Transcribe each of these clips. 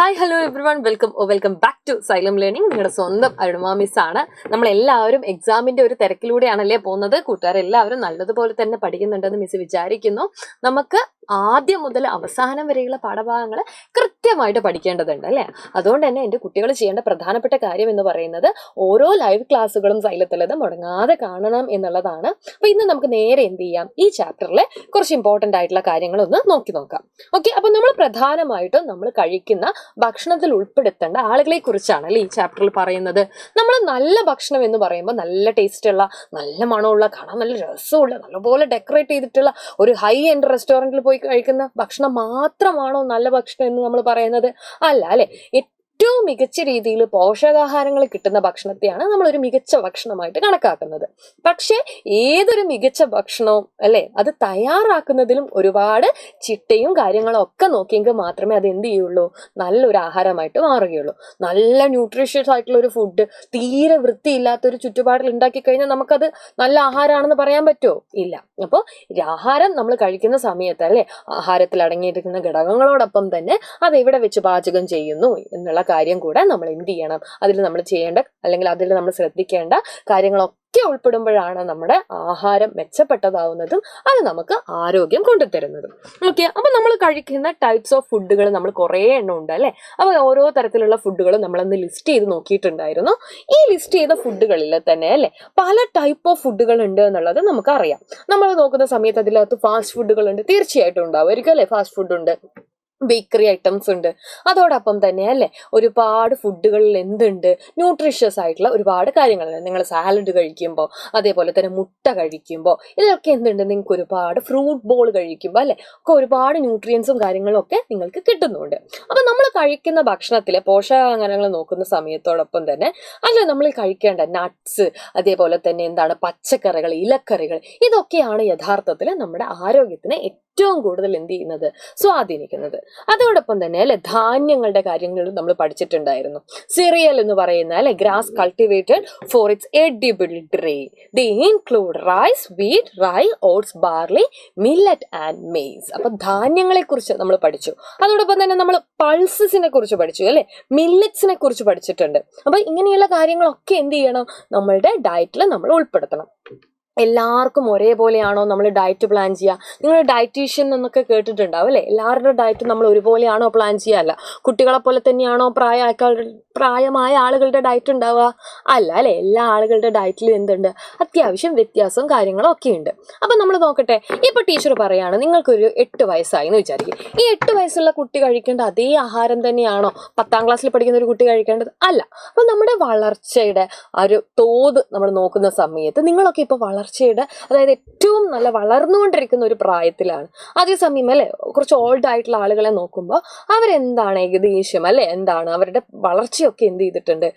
Hi hello every one welcome back to Xylem learning. നിങ്ങളുടെ സ്വന്തം Aruna miss ആണ്. നമ്മളെല്ലാവരും എക്സാമിന്റെ ഒരു തിരക്കിലൂടെയാണല്ലേ പോകുന്നത്. കൂട്ടുകാരെല്ലാവരും നല്ലതുപോലെ തന്നെ പഠിക്കുന്നുണ്ടെന്ന് മിസ് വിചാരിക്കുന്നു. നമുക്ക് ആദ്യം മുതൽ അവസാനം വരെയുള്ള പാഠഭാഗങ്ങൾ കൃത്യമായിട്ട് പഠിക്കേണ്ടതുണ്ട് അല്ലേ. അതുകൊണ്ട് തന്നെ എൻ്റെ കുട്ടികൾ ചെയ്യേണ്ട പ്രധാനപ്പെട്ട കാര്യം എന്ന് പറയുന്നത് ഓരോ ലൈവ് ക്ലാസ്സുകളും സൈലത്തിലത് മുടങ്ങാതെ കാണണം എന്നുള്ളതാണ്. അപ്പൊ ഇന്ന് നമുക്ക് നേരെ എന്ത് ചെയ്യാം, ഈ ചാപ്റ്ററിലെ കുറച്ച് ഇമ്പോർട്ടൻ്റ് ആയിട്ടുള്ള കാര്യങ്ങളൊന്ന് നോക്കാം. ഓക്കെ, അപ്പൊ നമ്മൾ പ്രധാനമായിട്ടും നമ്മൾ കഴിക്കുന്ന ഭക്ഷണത്തിൽ ഉൾപ്പെടുത്തേണ്ട ആളുകളെ കുറിച്ചാണ് അല്ലെ ഈ ചാപ്റ്ററിൽ പറയുന്നത്. നമ്മൾ നല്ല ഭക്ഷണം എന്ന് പറയുമ്പോൾ നല്ല ടേസ്റ്റുള്ള, നല്ല മണമുള്ള, കാണാൻ നല്ല രസമുള്ള, നല്ലപോലെ ഡെക്കറേറ്റ് ചെയ്തിട്ടുള്ള ഒരു ഹൈ എൻഡ് റെസ്റ്റോറൻറ്റിൽ പോയി കഴിക്കുന്ന ഭക്ഷണം മാത്രമാണോ നല്ല ഭക്ഷണം എന്ന് നമ്മൾ പറയുന്നത്? അല്ല അല്ലെ. ഏറ്റവും മികച്ച രീതിയിൽ പോഷകാഹാരങ്ങൾ കിട്ടുന്ന ഭക്ഷണത്തെയാണ് നമ്മളൊരു മികച്ച ഭക്ഷണമായിട്ട് കണക്കാക്കുന്നത്. പക്ഷെ ഏതൊരു മികച്ച ഭക്ഷണവും അല്ലെ, അത് തയ്യാറാക്കുന്നതിലും ഒരുപാട് ചിട്ടയും കാര്യങ്ങളും ഒക്കെ നോക്കിയെങ്കിൽ മാത്രമേ അത് എന്ത് ചെയ്യുള്ളൂ, നല്ലൊരു ആഹാരമായിട്ട് മാറുകയുള്ളൂ. നല്ല ന്യൂട്രീഷ്യസ് ആയിട്ടുള്ള ഒരു ഫുഡ് തീരെ വൃത്തിയില്ലാത്തൊരു ചുറ്റുപാടിൽ ഉണ്ടാക്കി കഴിഞ്ഞാൽ നമുക്കത് നല്ല ആഹാരമാണെന്ന് പറയാൻ പറ്റുമോ? ഇല്ല. അപ്പോൾ ആഹാരം നമ്മൾ കഴിക്കുന്ന സമയത്ത് അല്ലെ, ആഹാരത്തിൽ അടങ്ങിയിരിക്കുന്ന ഘടകങ്ങളോടൊപ്പം തന്നെ അത് എവിടെ വെച്ച് പാചകം ചെയ്യുന്നു എന്നുള്ള കാര്യം കൂടെ നമ്മൾ എന്ത് ചെയ്യണം, അതിൽ നമ്മൾ ചെയ്യേണ്ട അല്ലെങ്കിൽ അതിൽ നമ്മൾ ശ്രദ്ധിക്കേണ്ട കാര്യങ്ങളൊക്കെ ഉൾപ്പെടുമ്പോഴാണ് നമ്മുടെ ആഹാരം മെച്ചപ്പെട്ടതാവുന്നതും അത് നമുക്ക് ആരോഗ്യം കൊണ്ടുതരുന്നതും. ഓക്കെ, അപ്പൊ നമ്മൾ കഴിക്കുന്ന ടൈപ്സ് ഓഫ് ഫുഡുകൾ നമ്മൾ കുറേ എണ്ണം ഉണ്ട് അല്ലെ. അപ്പൊ ഓരോ തരത്തിലുള്ള ഫുഡുകളും നമ്മളൊന്ന് ലിസ്റ്റ് ചെയ്ത് നോക്കിയിട്ടുണ്ടായിരുന്നു. ഈ ലിസ്റ്റ് ചെയ്ത ഫുഡുകളിൽ തന്നെ അല്ലെ പല ടൈപ്പ് ഓഫ് ഫുഡുകൾ ഉണ്ട് എന്നുള്ളത് നമുക്കറിയാം. നമ്മൾ നോക്കുന്ന സമയത്ത് അതിനകത്ത് ഫാസ്റ്റ് ഫുഡുകൾ ഉണ്ട്, തീർച്ചയായിട്ടും ഉണ്ടാവുമായിരിക്കും അല്ലെ. ഫാസ്റ്റ് ഫുഡ് ഉണ്ട്, ബേക്കറി ഐറ്റംസ് ഉണ്ട്, അതോടൊപ്പം തന്നെ അല്ലെ ഒരുപാട് ഫുഡുകളിൽ എന്തുണ്ട്, ന്യൂട്രീഷ്യസ് ആയിട്ടുള്ള ഒരുപാട് കാര്യങ്ങളുണ്ട്. നിങ്ങൾ സാലഡ് കഴിക്കുമ്പോൾ, അതേപോലെ തന്നെ മുട്ട കഴിക്കുമ്പോൾ, ഇതൊക്കെ എന്തുണ്ട്, നിങ്ങൾക്ക് ഒരുപാട് ഫ്രൂട്ട് ബോൾ കഴിക്കുമ്പോൾ അല്ലെ ഒക്കെ ഒരുപാട് ന്യൂട്രിയൻസും കാര്യങ്ങളും ഒക്കെ നിങ്ങൾക്ക് കിട്ടുന്നുണ്ട്. അപ്പൊ നമ്മൾ കഴിക്കുന്ന ഭക്ഷണത്തിലെ പോഷകാഹാരങ്ങൾ നോക്കുന്ന സമയത്തോടൊപ്പം തന്നെ അല്ലെ നമ്മൾ കഴിക്കേണ്ട നട്ട്സ്, അതേപോലെ തന്നെ എന്താണ് പച്ചക്കറികൾ, ഇലക്കറികൾ, ഇതൊക്കെയാണ് യഥാർത്ഥത്തിൽ നമ്മുടെ ആരോഗ്യത്തിന് ഏറ്റവും കൂടുതൽ എന്ത് ചെയ്യുന്നത്, സ്വാധീനിക്കുന്നത്. അതോടൊപ്പം തന്നെ അല്ലെ ധാന്യങ്ങളുടെ കാര്യങ്ങൾ നമ്മൾ പഠിച്ചിട്ടുണ്ടായിരുന്നു. സിറിയൽ എന്ന് പറയുന്ന അല്ലെ grass cultivated for its edible grain. They include rice, wheat, rye, oats, barley, millet and maize. അപ്പൊ ധാന്യങ്ങളെ കുറിച്ച് നമ്മൾ പഠിച്ചു. അതോടൊപ്പം തന്നെ നമ്മൾ പൾസസിനെ കുറിച്ച് പഠിച്ചു അല്ലെ, മില്ലറ്റ്സിനെ കുറിച്ച് പഠിച്ചിട്ടുണ്ട്. അപ്പൊ ഇങ്ങനെയുള്ള കാര്യങ്ങളൊക്കെ എന്ത് ചെയ്യണം, നമ്മളുടെ ഡയറ്റിൽ നമ്മൾ ഉൾപ്പെടുത്തണം. എല്ലാവർക്കും ഒരേപോലെയാണോ നമ്മൾ ഡയറ്റ് പ്ലാൻ ചെയ്യുക? നിങ്ങൾ ഡയറ്റീഷ്യൻ എന്നൊക്കെ കേട്ടിട്ടുണ്ടാവും അല്ലെ. എല്ലാവരുടെ ഡയറ്റ് നമ്മൾ ഒരുപോലെയാണോ പ്ലാൻ ചെയ്യാല്ല? കുട്ടികളെ പോലെ തന്നെയാണോ പ്രായമായ ആളുകളുടെ ഡയറ്റ് ഉണ്ടാവുക? അല്ല അല്ലെ. എല്ലാ ആളുകളുടെ ഡയറ്റിലും എന്തുണ്ട്, അത്യാവശ്യം വ്യത്യാസവും കാര്യങ്ങളും ഒക്കെ ഉണ്ട്. അപ്പൊ നമ്മൾ നോക്കട്ടെ. ഇപ്പൊ ടീച്ചർ പറയാണ് നിങ്ങൾക്കൊരു 8 വയസ്സായി എന്ന് വിചാരിക്കും. ഈ 8 വയസ്സുള്ള കുട്ടി കഴിക്കേണ്ട അതേ ആഹാരം തന്നെയാണോ 10ാം ക്ലാസ്സിൽ പഠിക്കുന്ന ഒരു കുട്ടി കഴിക്കേണ്ടത്? അല്ല. അപ്പൊ നമ്മുടെ വളർച്ചയുടെ ഒരു തോത് നമ്മൾ നോക്കുന്ന സമയത്ത് നിങ്ങളൊക്കെ ഇപ്പൊ വളർച്ചയുടെ അതായത് ഏറ്റവും നല്ല വളർന്നുകൊണ്ടിരിക്കുന്ന ഒരു പ്രായത്തിലാണ്. അതേസമയം അല്ലെ കുറച്ച് ഓൾഡ് ആയിട്ടുള്ള ആളുകളെ നോക്കുമ്പോൾ അവരെന്താണ് ഏകദേശം അല്ലെ എന്താണ് അവരുടെ വളർച്ചയൊക്കെ എന്ത് ചെയ്തിട്ടുണ്ട്,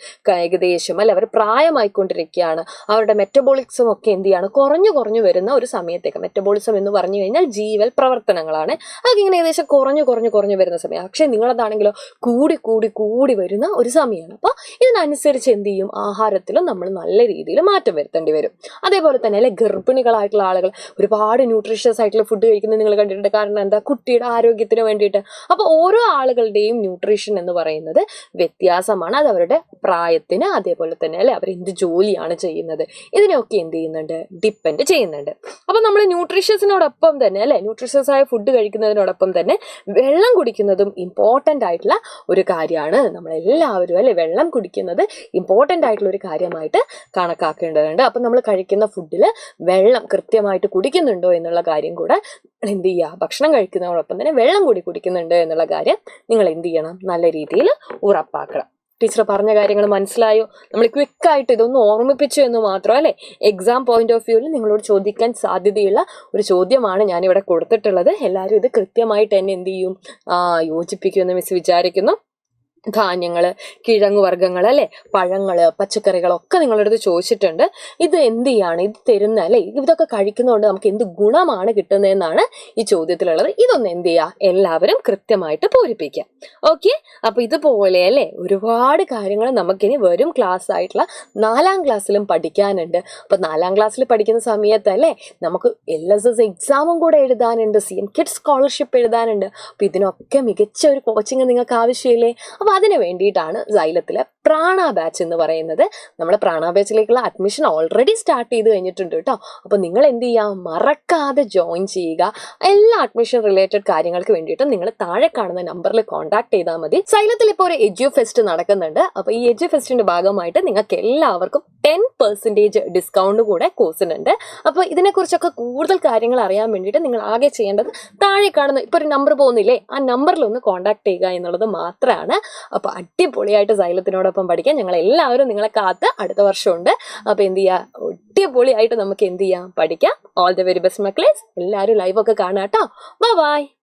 ഏകദേശം അല്ലെ അവർ പ്രായമായിക്കൊണ്ടിരിക്കുകയാണ്. അവരുടെ മെറ്റബോളിക്സും ഒക്കെ എന്ത് ചെയ്യാണ്, കുറഞ്ഞു വരുന്ന ഒരു സമയത്തേക്ക്. മെറ്റബോളിസം എന്ന് പറഞ്ഞു കഴിഞ്ഞാൽ ജീവൽ പ്രവർത്തനങ്ങളാണ്. അതൊക്കെ ഇങ്ങനെ ഏകദേശം കുറഞ്ഞു വരുന്ന സമയം. പക്ഷെ നിങ്ങളതാണെങ്കിലോ കൂടി വരുന്ന ഒരു സമയമാണ്. അപ്പൊ ഇതിനനുസരിച്ച് എന്ത് ചെയ്യും, ആഹാരത്തിലും നമ്മൾ നല്ല രീതിയിൽ മാറ്റം വരുത്തേണ്ടി വരും. അതേപോലെ തന്നെ അല്ലെ ഗർഭിണികളായിട്ടുള്ള ആളുകൾ ഒരുപാട് ന്യൂട്രീഷ്യസ് ആയിട്ടുള്ള ഫുഡ് കഴിക്കുന്നത് നിങ്ങൾ കണ്ടിട്ടുണ്ട്. കാരണം എന്താ, കുട്ടിയുടെ ആരോഗ്യത്തിന് വേണ്ടിയിട്ട്. അപ്പൊ ഓരോ ആളുകളുടെയും ന്യൂട്രീഷൻ എന്ന് പറയുന്നത് വ്യത്യാസമാണ്. അത് അവരുടെ പ്രായത്തിന്, അതേപോലെ തന്നെ അല്ലെ അവരെന്ത് ജോലിയാണ് ചെയ്യുന്നത്, ഇതിനെയൊക്കെ എന്ത് ചെയ്യുന്നുണ്ട്, ഡിപ്പെൻഡ് ചെയ്യുന്നുണ്ട്. അപ്പൊ നമ്മൾ ന്യൂട്രീഷ്യസിനോടൊപ്പം തന്നെ അല്ലെ ന്യൂട്രീഷ്യസ് ആയ ഫുഡ് കഴിക്കുന്നതിനോടൊപ്പം തന്നെ വെള്ളം കുടിക്കുന്നതും ഇമ്പോർട്ടൻ്റ് ആയിട്ടുള്ള ഒരു കാര്യമാണ്. നമ്മളെല്ലാവരും അല്ലെ വെള്ളം കുടിക്കുന്നത് ഇമ്പോർട്ടൻ്റ് ആയിട്ടുള്ള ഒരു കാര്യമായിട്ട് കണക്കാക്കേണ്ടതുണ്ട്. അപ്പൊ നമ്മൾ കഴിക്കുന്ന ഫുഡിൽ വെള്ളം കൃത്യമായിട്ട് കുടിക്കുന്നുണ്ടോ എന്നുള്ള കാര്യം കൂടെ എന്ത് ചെയ്യുക, ഭക്ഷണം കഴിക്കുന്നതോടൊപ്പം തന്നെ വെള്ളം കൂടി കുടിക്കുന്നുണ്ട് എന്നുള്ള കാര്യം നിങ്ങൾ എന്ത് ചെയ്യണം, നല്ല രീതിയിൽ ഉറപ്പാക്കണം. ടീച്ചർ പറഞ്ഞ കാര്യങ്ങൾ മനസ്സിലായോ? നമ്മൾ ക്വിക്കായിട്ട് ഇതൊന്ന് ഓർമ്മിപ്പിച്ചു എന്ന് മാത്രം അല്ലെ. എക്സാം പോയിന്റ് ഓഫ് വ്യൂവിൽ നിങ്ങളോട് ചോദിക്കാൻ സാധ്യതയുള്ള ഒരു ചോദ്യമാണ് ഞാനിവിടെ കൊടുത്തിട്ടുള്ളത്. എല്ലാവരും ഇത് കൃത്യമായിട്ട് തന്നെ എന്ത് ചെയ്യും, യോജിപ്പിക്കുമെന്ന് മിസ് വിചാരിക്കുന്നു. ധാന്യങ്ങൾ, കിഴങ്ങുവർഗ്ഗങ്ങൾ അല്ലെ, പഴങ്ങൾ, പച്ചക്കറികളൊക്കെ നിങ്ങളുടെ അടുത്ത് ചോദിച്ചിട്ടുണ്ട്. ഇത് എന്ത് ചെയ്യാണ്, ഇത് തരുന്ന അല്ലെ, ഇതൊക്കെ കഴിക്കുന്നതുകൊണ്ട് നമുക്ക് എന്ത് ഗുണമാണ് കിട്ടുന്നതെന്നാണ് ഈ ചോദ്യത്തിലുള്ളത്. ഇതൊന്ന് എന്ത് ചെയ്യുക, എല്ലാവരും കൃത്യമായിട്ട് പൂരിപ്പിക്കുക. ഓക്കെ, അപ്പൊ ഇതുപോലെ അല്ലേ ഒരുപാട് കാര്യങ്ങൾ നമുക്കിനി വരും ക്ലാസ് ആയിട്ടുള്ള 4ാം ക്ലാസ്സിലും പഠിക്കാനുണ്ട്. അപ്പൊ 4ാം ക്ലാസ്സിൽ പഠിക്കുന്ന സമയത്ത് അല്ലേ നമുക്ക് LSS എക്സാമും കൂടെ എഴുതാനുണ്ട്, CM കിഡ്സ് സ്കോളർഷിപ്പ് എഴുതാനുണ്ട്. അപ്പൊ ഇതിനൊക്കെ മികച്ച ഒരു കോച്ചിങ് നിങ്ങൾക്ക് ആവശ്യമില്ലേ? അപ്പൊ അതിന് വേണ്ടിയിട്ടാണ് സൈലത്തിലെ പ്രാണ ബാച്ച് എന്ന് പറയുന്നത്. നമ്മുടെ പ്രാണ ബാച്ചിലേക്കുള്ള അഡ്മിഷൻ ഓൾറെഡി സ്റ്റാർട്ട് ചെയ്ത് കഴിഞ്ഞിട്ടുണ്ട് കേട്ടോ. അപ്പൊ നിങ്ങൾ എന്ത് ചെയ്യുക, മറക്കാതെ ജോയിൻ ചെയ്യുക. എല്ലാ അഡ്മിഷൻ റിലേറ്റഡ് കാര്യങ്ങൾക്ക് വേണ്ടിയിട്ട് നിങ്ങൾ താഴെ കാണുന്ന നമ്പറിൽ കോൺടാക്ട് ചെയ്താൽ മതി. സൈലത്തിൽ ഇപ്പോൾ ഒരു എഡ്യു ഫെസ്റ്റ് നടക്കുന്നുണ്ട്. അപ്പൊ ഈ എഡ്യു ഫെസ്റ്റിന്റെ ഭാഗമായിട്ട് നിങ്ങൾക്ക് എല്ലാവർക്കും 10% ഡിസ്കൗണ്ട് കൂടെ കോഴ്സിനുണ്ട്. അപ്പൊ ഇതിനെക്കുറിച്ചൊക്കെ കൂടുതൽ കാര്യങ്ങൾ അറിയാൻ വേണ്ടിയിട്ട് നിങ്ങൾ ആകെ ചെയ്യേണ്ടത് താഴെ കാണുന്ന ഇപ്പൊ ഒരു നമ്പർ പോകുന്നില്ലേ, ആ നമ്പറിൽ ഒന്ന് കോൺടാക്ട് ചെയ്യുക എന്നുള്ളത് മാത്രമാണ്. അപ്പൊ അടിപൊളിയായിട്ട് സൈലത്തിനോടൊപ്പം പഠിക്കാൻ ഞങ്ങൾ എല്ലാവരും നിങ്ങളെ കാത്ത് അടുത്ത വർഷമുണ്ട്. അപ്പൊ എന്ത് ചെയ്യുക, അടിപൊളിയായിട്ട് നമുക്ക് എന്ത് ചെയ്യാം, പഠിക്കാം. ഓൾ ദ വെരി ബെസ്റ്റ് മക്കളെ. എല്ലാവരും ലൈവ് ഒക്കെ കാണാം കേട്ടോ. Bye bye.